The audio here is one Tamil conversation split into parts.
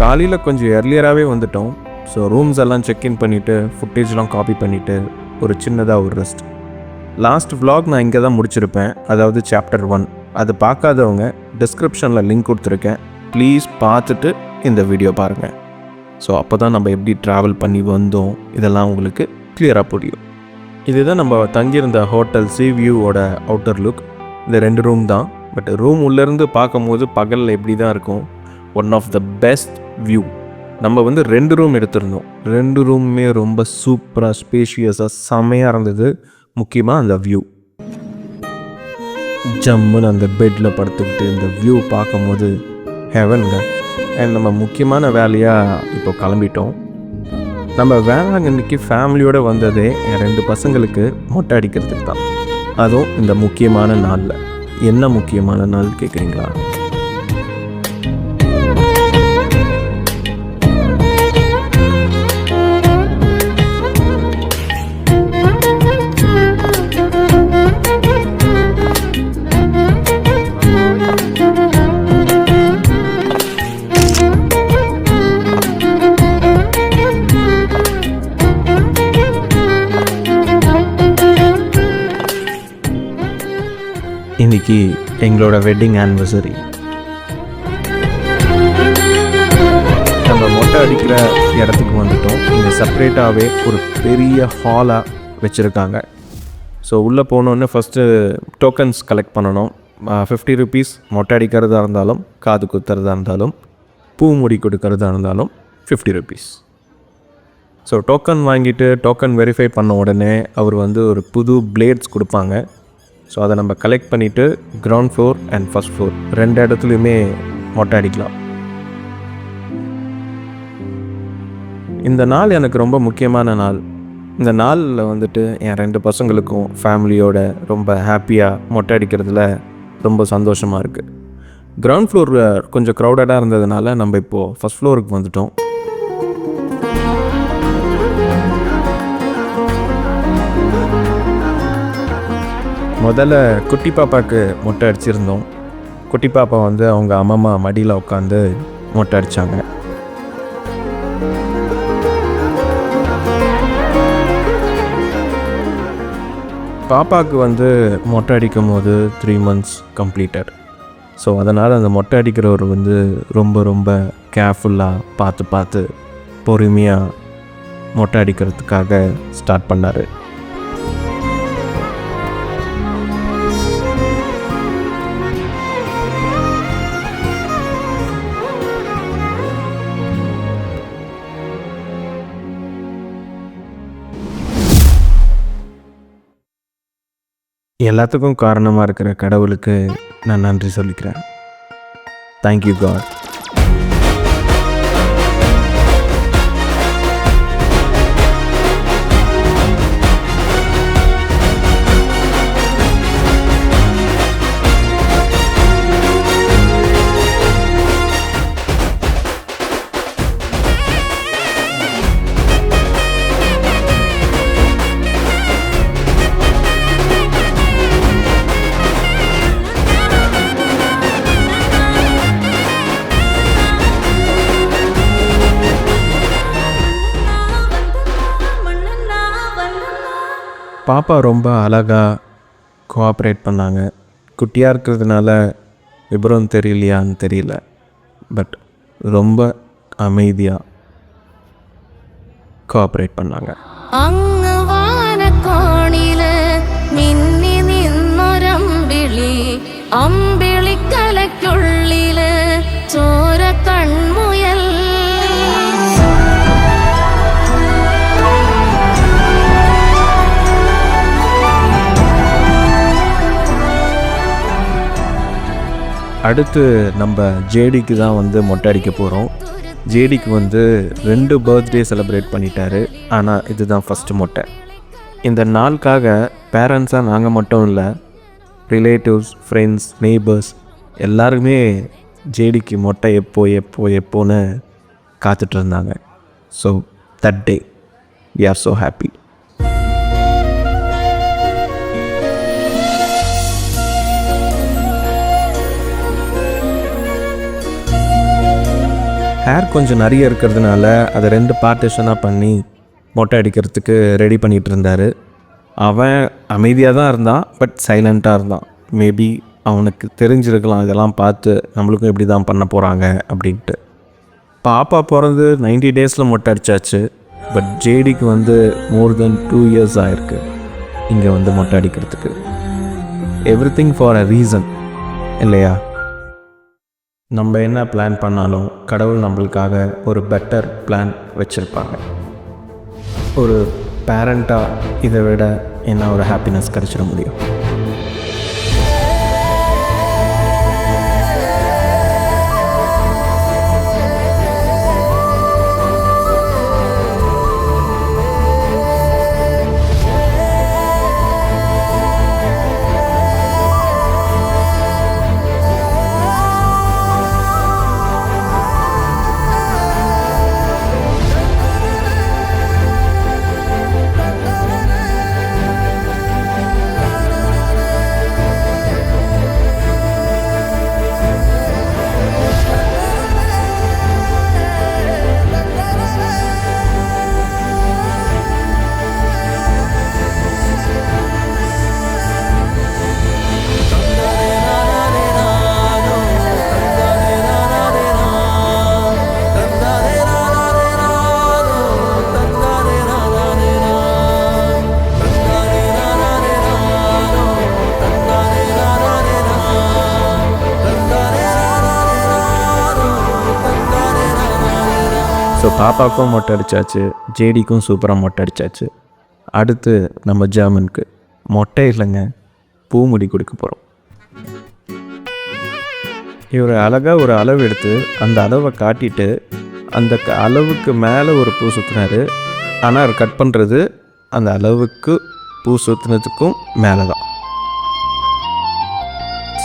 காலையில் கொஞ்சம் எர்லியராகவே வந்துட்டோம். ஸோ ரூம்ஸ் எல்லாம் செக்இன் பண்ணிவிட்டு ஃபுட்டேஜ்லாம் காப்பி பண்ணிவிட்டு ஒரு சின்னதாக ஒரு ரெஸ்ட். லாஸ்ட் vlog நான் இங்கே தான் முடிச்சிருப்பேன், அதாவது சாப்டர் 1. அது பார்க்காதவங்க டிஸ்கிரிப்ஷனில் லிங்க் கொடுத்துருக்கேன், ப்ளீஸ் பார்த்துட்டு இந்த வீடியோ பாருங்கள். ஸோ அப்போ தான் நம்ம எப்படி ட்ராவல் பண்ணி வந்தோம் இதெல்லாம் உங்களுக்கு கிளியராக புரியும். இதுதான் நம்ம தங்கியிருந்த ஹோட்டல் சி வியூவோட அவுட்டர் லுக். இந்த 2 ரூம் தான், பட் ரூம் உள்ளேருந்து பார்க்கும்போது பகலில் எப்படி தான் இருக்கும். One of the best view. நம்ம 2 ரூம் எடுத்திருந்தோம். 2 ரூமுமே ரொம்ப சூப்பராக ஸ்பேஷியஸாக செமையாக இருந்தது. முக்கியமாக அந்த வியூ, ஜம்முன்னு அந்த பெட்டில் படுத்துக்கிட்டு இந்த வியூ பார்க்கும்போது ஹெவனுங்க. அண்ட் நம்ம முக்கியமான வேலையாக இப்போ கிளம்பிட்டோம். நம்ம வேளாங்கண்ணிக்கு ஃபேமிலியோடு வந்ததே என் 2 பசங்களுக்கு மொட்டை அடிக்கிறதுக்கு தான். அதுவும் இந்த முக்கியமான நாளில். என்ன முக்கியமான நாள் கேட்குறீங்களா? இன்றைக்கி எங்களோட வெட்டிங் ஆனிவர்சரி. நம்ம மொட்டை அடிக்கிற இடத்துக்கு வந்துட்டோம். இங்கே செப்ரேட்டாகவே ஒரு பெரிய ஹாலாக வச்சுருக்காங்க. ஸோ உள்ளே போனோன்னு ஃபஸ்ட்டு டோக்கன்ஸ் கலெக்ட் பண்ணணும். 50 rupees மொட்டை அடிக்கிறதா இருந்தாலும், காது குத்துறதா இருந்தாலும், பூ முடி கொடுக்கறதா இருந்தாலும் 50 rupees. ஸோ டோக்கன் வாங்கிட்டு டோக்கன் வெரிஃபை பண்ண உடனே அவர் ஒரு புது பிளேட்ஸ் கொடுப்பாங்க. ஸோ அதை நம்ம கலெக்ட் பண்ணிவிட்டு ground floor and first floor 2 இடத்துலையுமே மொட்டை அடிக்கலாம். இந்த நாள் எனக்கு ரொம்ப முக்கியமான நாள். இந்த நாளில் என் 2 பசங்களுக்கும் ஃபேமிலியோட ரொம்ப ஹாப்பியாக மொட்டை அடிக்கிறதுல ரொம்ப சந்தோஷமாக இருக்குது. கிரவுண்ட் ஃப்ளோர் கொஞ்சம் க்ரௌடடாக இருந்ததுனால நம்ம இப்போது ஃபஸ்ட் ஃப்ளோருக்கு வந்துட்டோம். முதல்ல குட்டி பாப்பாவுக்கு மொட்டை அடிச்சிருந்தோம். குட்டி பாப்பா அவங்க அம்மா மடியில் உட்காந்து மொட்டை அடித்தாங்க. பாப்பாவுக்கு மொட்டை அடிக்கும் போது 3 months கம்ப்ளீட்டட். ஸோ அதனால் அந்த மொட்டை அடிக்கிறவர் ரொம்ப ரொம்ப கேர்ஃபுல்லாக பார்த்து பொறுமையாக மொட்டை அடிக்கிறதுக்காக ஸ்டார்ட் பண்ணார். எல்லாத்துக்கும் காரணமாக இருக்கிற கடவுளுக்கு நான் நன்றி சொல்லிக்கிறேன். Thank you God. பாப்பா ரொம்ப அழகாக கோஆப்ரேட் பண்ணாங்க. குட்டியாக இருக்கிறதுனால விபரம் தெரியலையான்னு தெரியல, பட் ரொம்ப அமைதியாக கோஆப்ரேட் பண்ணாங்க. അമ്പിളിക്കലയ്ക്കുള്ളില് ചോര കൺമുയൽ அடுத்து நம்ம ஜேடிக்கு தான் மொட்டை அடிக்க போகிறோம். ஜேடிக்கு 2 பர்த்டே செலிப்ரேட் பண்ணிட்டாரு. ஆனால் இதுதான் ஃபஸ்ட்டு மொட்டை. இந்த நாளுக்காக பேரண்ட்ஸாக நாங்கள் மட்டும் இல்லை, ரிலேட்டிவ்ஸ், ஃப்ரெண்ட்ஸ், நெய்பர்ஸ் எல்லாருமே ஜேடிக்கு மொட்டை எப்போன்னு காத்துட்டு இருந்தாங்க. So that day we are so happy. Hair கொஞ்சம் நிறைய இருக்கிறதுனால அதை 2 பார்ட்டிஷனாக பண்ணி மொட்டை அடிக்கிறதுக்கு ரெடி பண்ணிகிட்டு இருந்தார். அவன் அமைதியாக தான் இருந்தான், பட் சைலண்ட்டாக இருந்தான். மேபி அவனுக்கு தெரிஞ்சிருக்கலாம் இதெல்லாம் பார்த்து நம்மளுக்கும் எப்படி தான் பண்ண போகிறாங்க அப்படின்ட்டு. பாப்பா பிறந்து 90 டேஸில் மொட்டை அடித்தாச்சு. பட் ஜேடிக்கு வந்து மோர் தென் 2 இயர்ஸ் ஆகிருக்கு இங்கே வந்து மொட்டை அடிக்கிறதுக்கு. எவ்ரிதிங் ஃபார் அ ரீசன் இல்லையா? நம்ம என்ன பிளான் பண்ணாலும் கடவுள் நம்மளுக்காக ஒரு பெட்டர் பிளான் வச்சுருப்பாங்க. ஒரு பேரண்ட்டாக இதை விட என்ன ஒரு ஹாப்பினஸ் கிடச்சிட முடியும்? ஸோ பாப்பாவுக்கும் மொட்டை அடித்தாச்சு, ஜேடிக்கும் சூப்பராக மொட்டை அடித்தாச்சு. அடுத்து நம்ம ஜெர்மனுக்கு மொட்டை இல்லைங்க, பூ முடி கொடுக்க போகிறோம். இவர் அழகாக ஒரு அளவு எடுத்து அந்த அளவை காட்டிட்டு அந்த அளவுக்கு மேலே ஒரு பூ சுற்றினார். ஆனால் அவர் கட் பண்ணுறது அந்த அளவுக்கு பூ சுற்றினதுக்கும் மேலே தான்.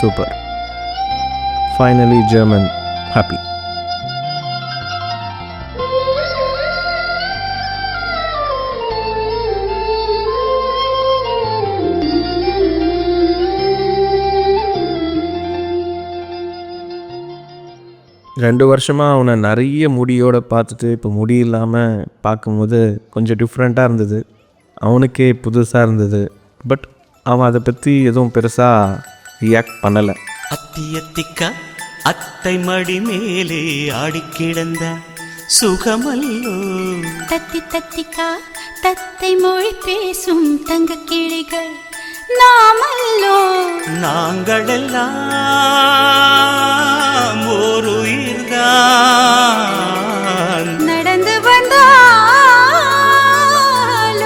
சூப்பர். Finally German happy. ரெண்டு வருஷமாக அவனை நிறைய முடியோடு பார்த்துட்டு இப்போ முடி இல்லாமல் பார்க்கும்போது கொஞ்சம் டிஃப்ரெண்ட்டாக இருந்தது. அவனுக்கே புதுசாக இருந்தது. பட் அவன் அதை பற்றி எதுவும் பெருசாக ரியாக்ட் பண்ணலை. அத்தியத்திக்கா அத்தை மடி மேலே ஆடி கிடந்த சுகமல்லோ. தத்தி தத்திக்கா தத்தை மொழி பேசும் தங்க கிளிகள் நாமல்லோ. நாங்களெல்லாம் ஒரு உயிர்தான், நடந்து வந்தால்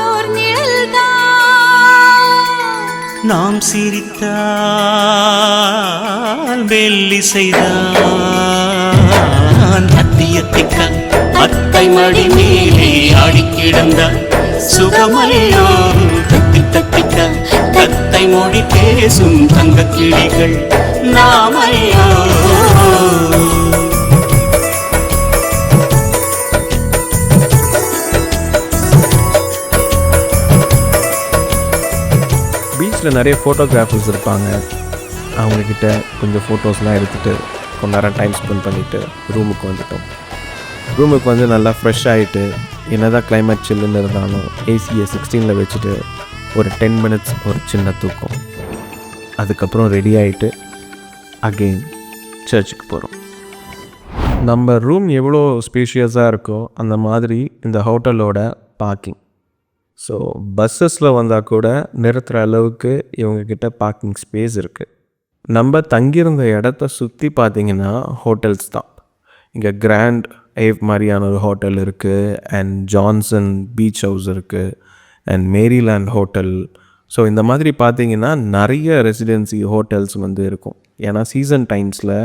ஓர் நிழல்தான். நாம் சிரித்தால் மெல்லிசைதான். அத்தியத்திக்கா அத்தை மடி மேலே ஆடி கிடந்த சுகமல்லோ. தத்தி தத்திக்கா தத்தை மொழி பேசும் தங்க கிளிகள் நாமையோ. பீச்சில் நிறைய ஃபோட்டோகிராஃபர்ஸ் இருப்பாங்க. அவங்கக்கிட்ட கொஞ்சம் ஃபோட்டோஸ்லாம் எடுத்துகிட்டு கொஞ்ச நேரம் டைம் ஸ்பெண்ட் பண்ணிவிட்டு ரூமுக்கு வந்துட்டோம். ரூமுக்கு வந்து நல்லா ஃப்ரெஷ் ஆகிட்டு என்ன தான் கிளைமேட் சில்லுன்னு இருந்தாலும் ஏசியை 16 வச்சுட்டு ஒரு 10 மினிட்ஸ் ஒரு சின்ன தூக்கம். அதுக்கப்புறம் ரெடி ஆகிட்டு அகெயின் சர்ச்சுக்கு போகிறோம். நம்ம ரூம் எவ்வளோ ஸ்பேஷியஸாக இருக்கோ அந்த மாதிரி இந்த ஹோட்டலோட பார்க்கிங். ஸோ பஸ்ஸஸில் வந்தால் கூட நிறுத்துகிற அளவுக்கு இவங்கக்கிட்ட பார்க்கிங் ஸ்பேஸ் இருக்குது. நம்ம தங்கியிருந்த இடத்த சுற்றி பார்த்திங்கன்னா ஹோட்டல்ஸ் தான். இங்கே கிராண்ட் ஏவ் மாதிரியான ஒரு ஹோட்டல் இருக்குது, அண்ட் ஜான்சன் பீச் ஹவுஸ் இருக்குது, அண்ட் மேரிலேண்ட் ஹோட்டல். ஸோ இந்த மாதிரி பார்த்திங்கன்னா நிறைய ரெசிடென்சி ஹோட்டல்ஸ் வந்து இருக்கும். ஏன்னா சீசன் டைம்ஸில்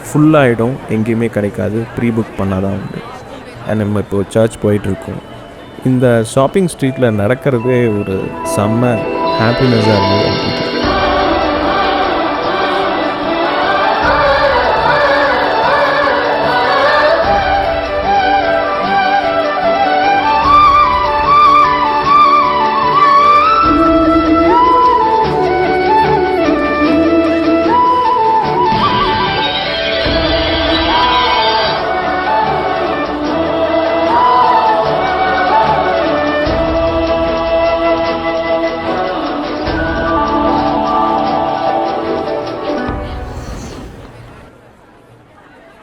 ஃபுல்லாகிடும், எங்கேயுமே கிடைக்காது, ப்ரீ புக் பண்ணால் தான் உண்டு. அண்ட் நம்ம இப்போது சர்ச் போயிட்டுருக்கோம். இந்த ஷாப்பிங் ஸ்ட்ரீட்டில் நடக்கிறதே ஒரு செம்ம ஹாப்பினஸாக இருந்தது.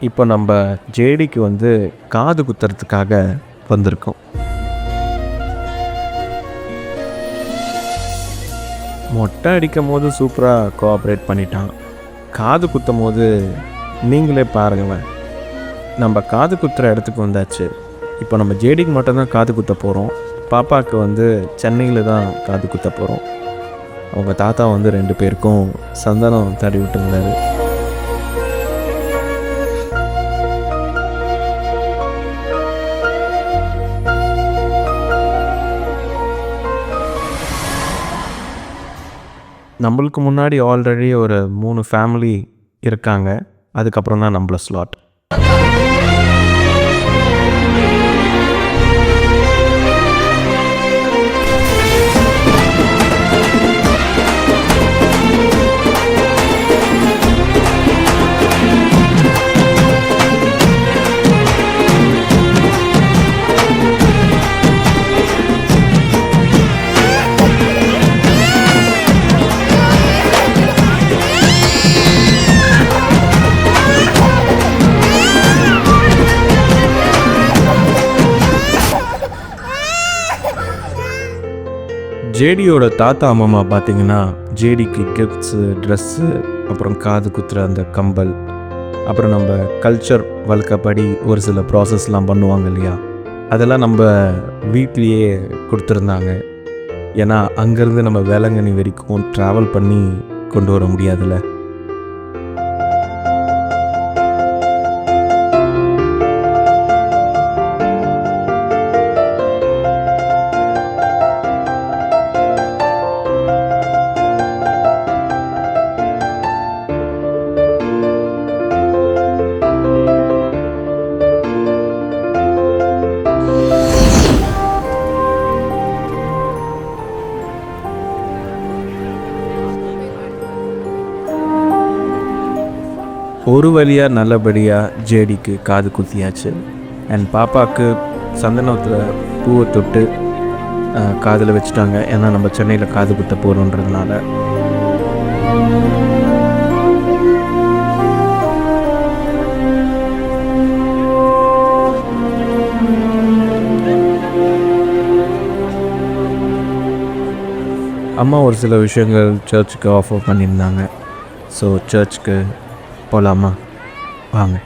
இப்போ நம்ம ஜேடிக்கு வந்து காது குத்துறதுக்காக வந்திருக்கோம். மொட்டை அடிக்கும் போது சூப்பராக கோஆப்ரேட் பண்ணிட்டான். காது குத்தும் போது நீங்களே பாருங்களேன். நம்ம காது குத்துற இடத்துக்கு வந்தாச்சு. இப்போ நம்ம ஜேடிக்கு மட்டும்தான் காது குத்த போகிறோம். பாப்பாவுக்கு வந்து சென்னையில் தான் காது குத்த போகிறோம். அவங்க தாத்தா வந்து 2 பேருக்கும் சந்தனம் தடவி விட்டுருந்தாரு. நம்மளுக்கு முன்னாடி ஆல்ரெடி ஒரு 3 ஃபேமிலி இருக்காங்க. அதுக்கப்புறம் தான் நம்மள ஸ்லாட். ஜேடியோட தாத்தா அம்மா பார்த்தீங்கன்னா ஜேடிக்கு கிஃப்ட்ஸு, ட்ரெஸ்ஸு, அப்புறம் காது குத்துற அந்த கம்பல், அப்புறம் நம்ம கல்ச்சர் வழக்கப்படி ஒரு சில ப்ராசஸ்லாம் பண்ணுவாங்க இல்லையா, அதெல்லாம் நம்ம வீட்லேயே கொடுத்துருந்தாங்க. ஏன்னா அங்கேருந்து நம்ம வேளாங்கண்ணி வரைக்கும் ட்ராவல் பண்ணி கொண்டு வர முடியாதுல்ல. ஒரு வழியாக நல்லபடியாக ஜேடிக்கு காது குத்தியாச்சு. அண்ட் பாப்பாவுக்கு சந்தனத்தில் பூவை தொட்டு காதில் வச்சுட்டாங்க. ஏன்னா நம்ம சென்னையில் காது குத்த போகிறோன்றதுனால. அம்மா ஒரு சில விஷயங்கள் சர்ச்சுக்கு ஆஃபர் பண்ணியிருந்தாங்க. ஸோ சர்ச்சுக்கு போகலாமா? வாங்க.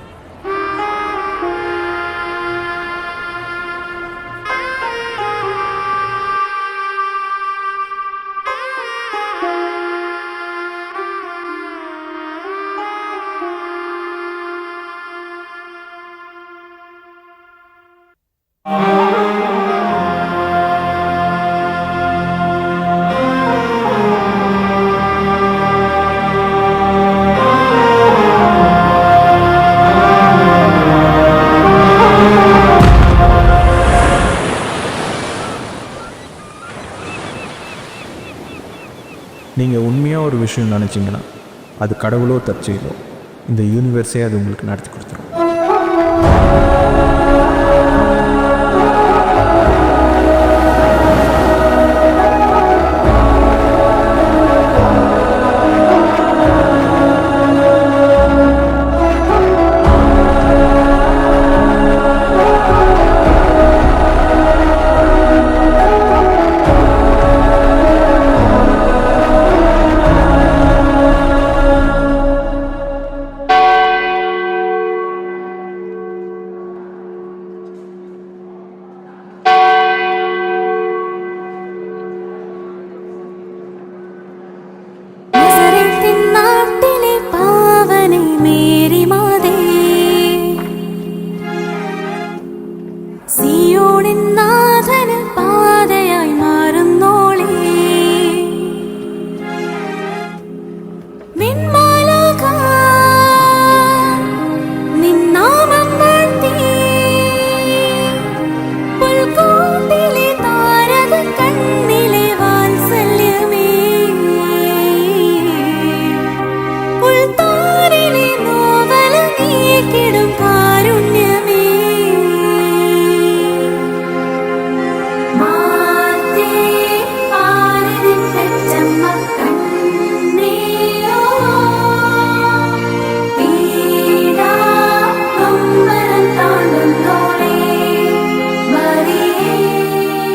நீங்கள் உண்மையாக ஒரு விஷயம் நினச்சிங்கன்னா அது கடவுளோ தற்செயலோ இந்த யூனிவர்ஸே அது உங்களுக்கு நடத்தி கொடுத்துரும்.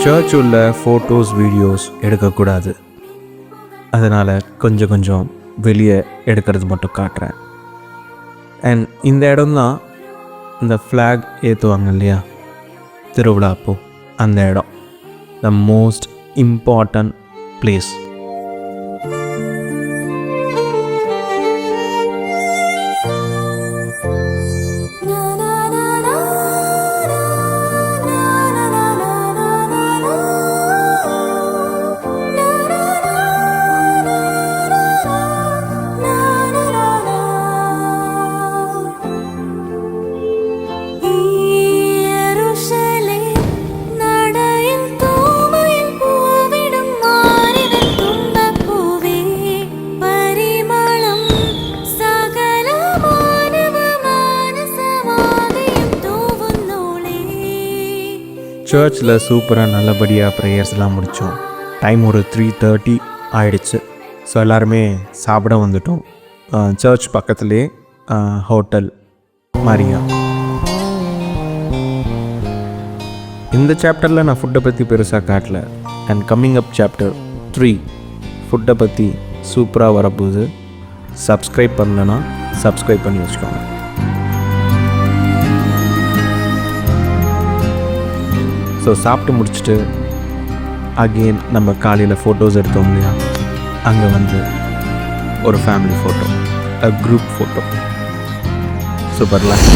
சர்ச் உள்ள ஃபோட்டோஸ் வீடியோஸ் எடுக்கக்கூடாது, அதனால் கொஞ்சம் கொஞ்சம் வெளியே எடுக்கிறது மட்டும் காட்டுறேன். அண்ட் இந்த இடம்தான் இந்த ஃப்ளாக் ஏற்றுவாங்க இல்லையா திருவிழா அப்போது, அந்த இடம் த மோஸ்ட் இம்பார்ட்டன்ட் பிளேஸ். சர்ச்சில் சூப்பராக நல்லபடியாக ப்ரேயர்ஸ்லாம் முடித்தோம். டைம் ஒரு 3:30 ஆயிடுச்சு. ஸோ எல்லாருமே சாப்பிட வந்துட்டோம். சர்ச் பக்கத்துலேயே ஹோட்டல் மரியா. இந்த சாப்டரில் நான் ஃபுட்டை பற்றி பெருசாக காட்டல. அண்ட் கம்மிங் அப் சாப்டர் 3 ஃபுட்டை பற்றி சூப்பராக வரப்போகுது. சப்ஸ்கிரைப் பண்ணலன்னா சப்ஸ்கிரைப் பண்ணி வச்சுக்கோங்க. ஸோ சாப்பிட்டு முடிச்சுட்டு அகெயின் நம்ம காலையில் ஃபோட்டோஸ் எடுத்தோம் இல்லையா, அங்கே வந்து ஒரு ஃபேமிலி ஃபோட்டோ, குரூப் ஃபோட்டோ. சூப்பர்லாம்.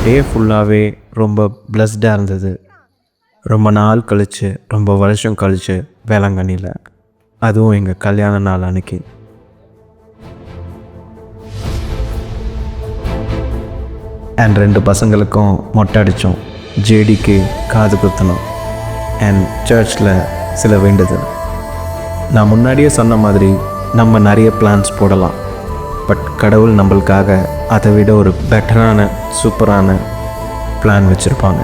டே ஃபுல்லாகவே ரொம்ப பிளஸ்டாக இருந்தது. ரொம்ப நாள் கழித்து, ரொம்ப வருஷம் கழித்து வேளாங்கண்ணியில், அதுவும் எங்கள் கல்யாண நாள் அன்னைக்கு. அண்ட் 2 பசங்களுக்கும் மொட்டை அடித்தோம். ஜேடிக்கு காது குத்தணும். அண்ட் சர்ச்சில் சில வேண்டுதல். நான் முன்னாடியே சொன்ன மாதிரி நம்ம நிறைய பிளான்ஸ் போடலாம், பட் கடவுள் நம்மளுக்காக அதை விட ஒரு பெட்டரான சூப்பரான பிளான் வச்சுருப்பாங்க.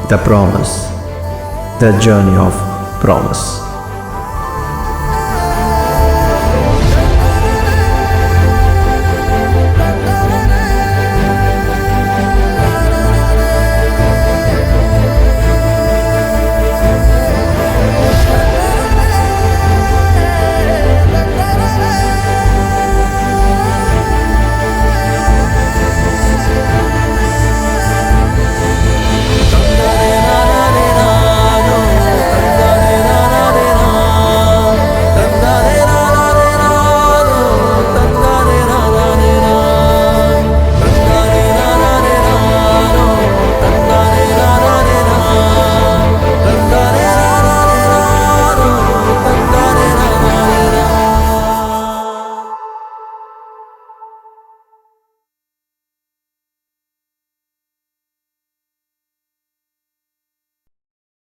The promise, the journey of promise.